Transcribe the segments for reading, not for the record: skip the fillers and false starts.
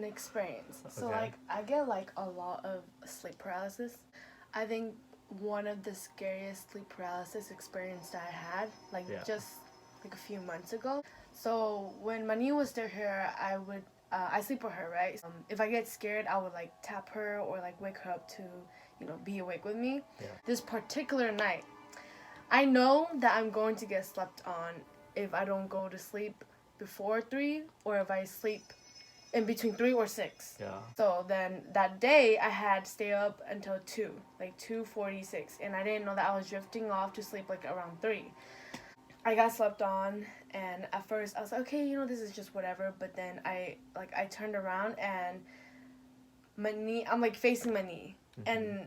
experience. So Okay. like I get like a lot of sleep paralysis. I think one of the scariest sleep paralysis experience that I had, like Yeah. just like a few months ago. So when my niece was still here, I sleep with her, right? If I get scared, I would like tap her or like wake her up to, be awake with me. Yeah. This particular night, I know that I'm going to get slept on if I don't go to sleep before 3 or if I sleep in between 3 or 6. Yeah. So then that day I had stay up until 2, like 2:46, and I didn't know that I was drifting off to sleep like around 3. I got slept on, and at first I was like, okay, this is just whatever. But then I turned around and my knee, I'm like facing my knee, and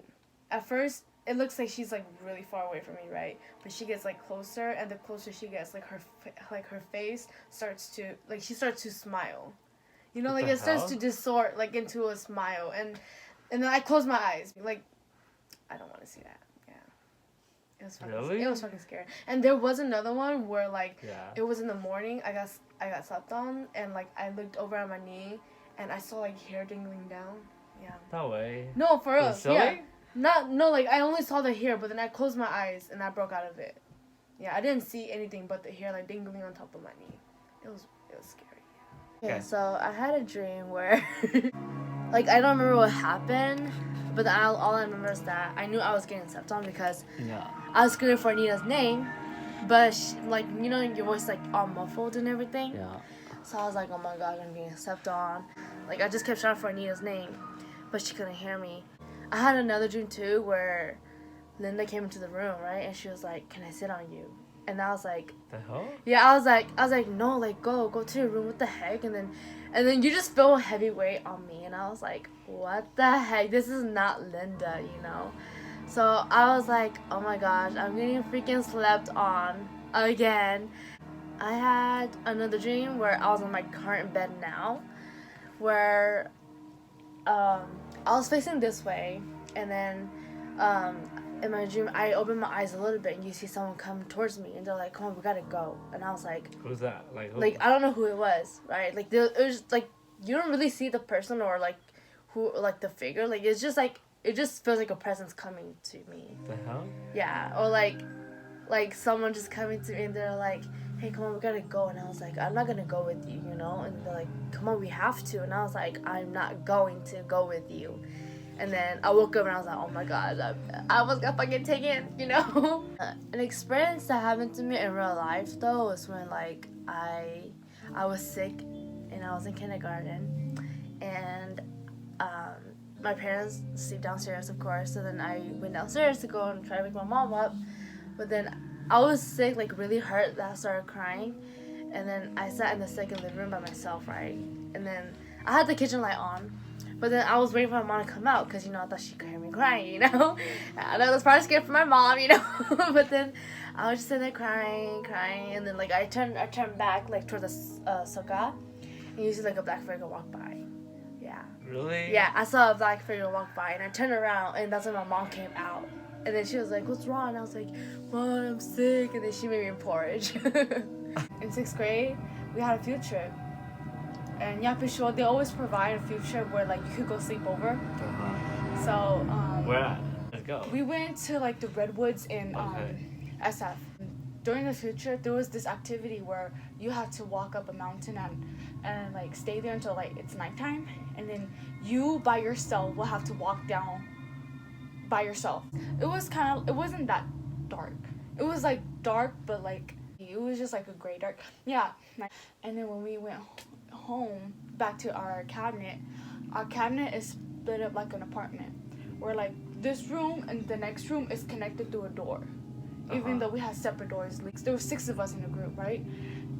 at first it looks like she's like really far away from me, right? But she gets like closer, and the closer she gets, like her face starts to she starts to smile. What Like the it starts hell? to distort like into a smile, and then I close my eyes, like I don't want to see that. Yeah, it was fucking, Really? it was fucking scary. And there was another one where like Yeah. it was in the morning. I got slept on, and like I looked over at my knee, and I saw like hair dangling down. Yeah. No way. No, for real. Was it silly? Yeah. No, like I only saw the hair, but then I closed my eyes and I broke out of it. Yeah, I didn't see anything but the hair like dangling on top of my knee. It was scary. Yeah, Okay. so I had a dream where like I don't remember what happened, but all I remember is that I knew I was getting stepped on because Yeah. I was screaming for Nina's name, but your voice like all muffled and everything. Yeah. So I was like, oh my god, I'm getting stepped on. Like I just kept shouting for Anita's name, but she couldn't hear me. I had another dream too where Linda came into the room, right? And she was like, can I sit on you? And I was like, The hell? yeah, I was like, no, like go to your room. What the heck? And then you just feel a heavy weight on me, and I was like, what the heck? This is not Linda, So I was like, oh my gosh, I'm getting freaking slept on again. I had another dream where I was on my current bed now, where I was facing this way, and then in my dream I opened my eyes a little bit, and you see someone come towards me, and they're like, come on, we gotta go. And I was like, Who's that? Like, who? like I don't know who it was, right? Like it was like you don't really see the person or like who, like the figure, like it's just like it just feels like a presence coming to me. The hell? Yeah, or like someone just coming to me and they're like, hey, come on, we gotta go. And I was like, I'm not gonna go with you, and they're like, come on, we have to. And I was like, I'm not going to go with you. And then I woke up and I was like, oh my god, I was gonna fucking take it, An experience that happened to me in real life though was when like I was sick and I was in kindergarten, and my parents sleep downstairs, of course. So then I went downstairs to go and try to wake my mom up, but then I was sick, like really hurt, that I started crying, and then I sat in the second living room by myself, right? And then I had the kitchen light on, but then I was waiting for my mom to come out because I thought she could hear me crying, And I was probably scared for my mom, But then I was just sitting there crying, and then like I turned back like towards the sukkah, and you see like a black figure walk by. Yeah. Really? Yeah, I saw a black figure walk by, and I turned around, and that's when my mom came out. And then she was like, what's wrong? And I was like, Mom, I'm sick. And then she made me porridge. In 6th grade, we had a field trip. And yeah, for sure, they always provide a field trip where like you could go sleep over. Uh-huh. So Where at? Let's go. we went to like the redwoods in SF. During the field trip, there was this activity where you had to walk up a mountain and like stay there until like it's nighttime, and then you by yourself will have to walk down by yourself. It wasn't that dark. It was like dark, but like it was just like a gray dark. Yeah. And then when we went home back to our cabinet is split up like an apartment, where like this room and the next room is connected through a door. Even though we had separate doors. Like there were 6 of us in the group, right?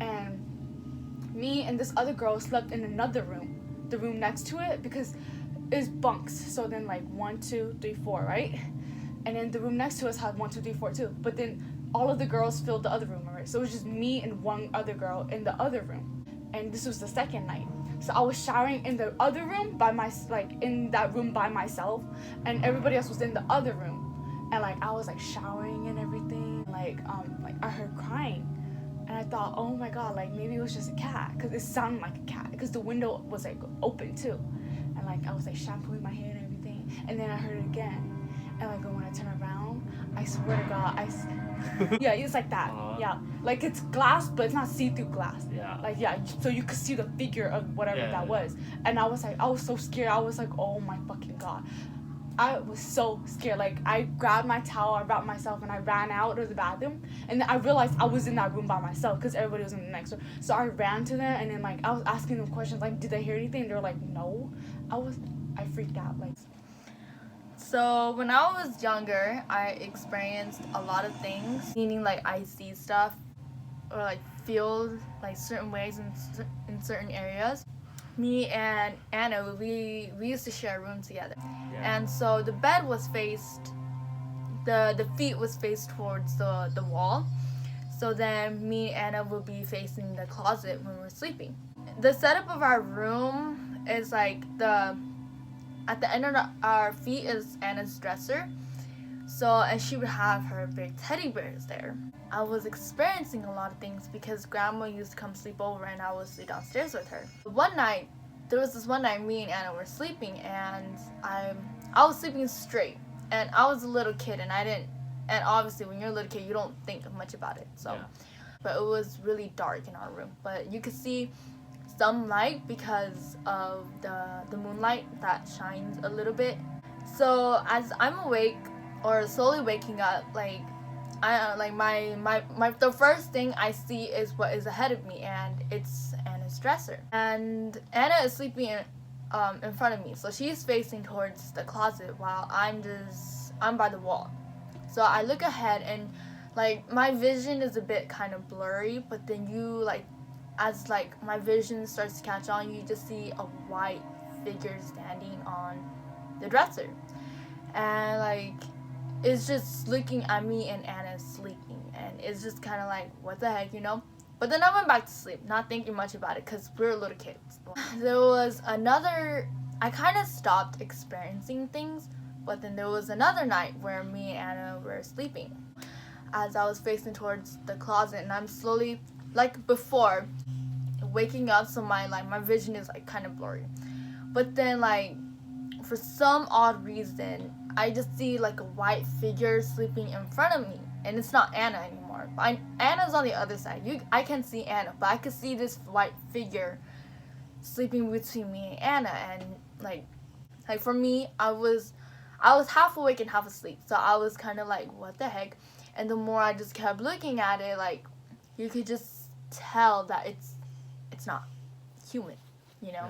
And me and this other girl slept in another room, the room next to it, because it's bunks. So then like 1, 2, 3, 4, right? And then the room next to us had 1, 2, 3, 4 too. But then all of the girls filled the other room, right? So it was just me and one other girl in the other room. And this was the second night. So I was showering in the other room in that room by myself, and everybody else was in the other room. And like I was like showering and everything. Like I heard crying, and I thought, oh my god, like maybe it was just a cat, because it sounded like a cat, because the window was like open too, and like I was like shampooing my hair and everything, and then I heard it again, and like when I turn around, I swear to God, yeah, it's like that. Yeah, like it's glass, but it's not see-through glass. Yeah. Like so you could see the figure of whatever that was, and I was so scared. I was like, oh my fucking God. I was so scared. Like I grabbed my towel, I wrapped myself, and I ran out of the bathroom. And then I realized I was in that room by myself because everybody was in the next room. So I ran to them, and then like I was asking them questions, like, did they hear anything? They were like, no. I freaked out. Like. So when I was younger, I experienced a lot of things, meaning like I see stuff or like feel like certain ways in certain areas. Me and Anna, we used to share a room together, and so the bed was faced, the feet was faced towards the wall. So then me and Anna would be facing the closet when we're sleeping. The setup of our room is like at the end of our feet is Anna's dresser. So, and she would have her big teddy bears there. I was experiencing a lot of things because Grandma used to come sleep over and I would sleep downstairs with her. There was this one night me and Anna were sleeping, and I was sleeping straight, and I was a little kid, and obviously when you're a little kid you don't think much about it. So, but it was really dark in our room, but you could see some light because of the moonlight that shines a little bit. So as I'm awake or slowly waking up, like the first thing I see is what is ahead of me, and it's Anna's dresser. And Anna is sleeping in front of me, so she's facing towards the closet while I'm by the wall. So I look ahead, and like my vision is a bit kind of blurry, but then as my vision starts to catch on, you just see a white figure standing on the dresser, and like it's just looking at me, and Anna's sleeping, and it's just kind of like, what the heck, But then I went back to sleep, not thinking much about it, because we're little kids. There was I kind of stopped experiencing things, but then there was another night where me and Anna were sleeping. As I was facing towards the closet, and I'm slowly, like before, waking up, so my vision is like kind of blurry. But then like for some odd reason, I just see like a white figure sleeping in front of me, and it's not Anna anymore. Anna's on the other side. I can see Anna, but I could see this white figure sleeping between me and Anna, and like for me, I was half awake and half asleep, so I was kind of like, what the heck? And the more I just kept looking at it, like you could just tell that it's not human, Yeah.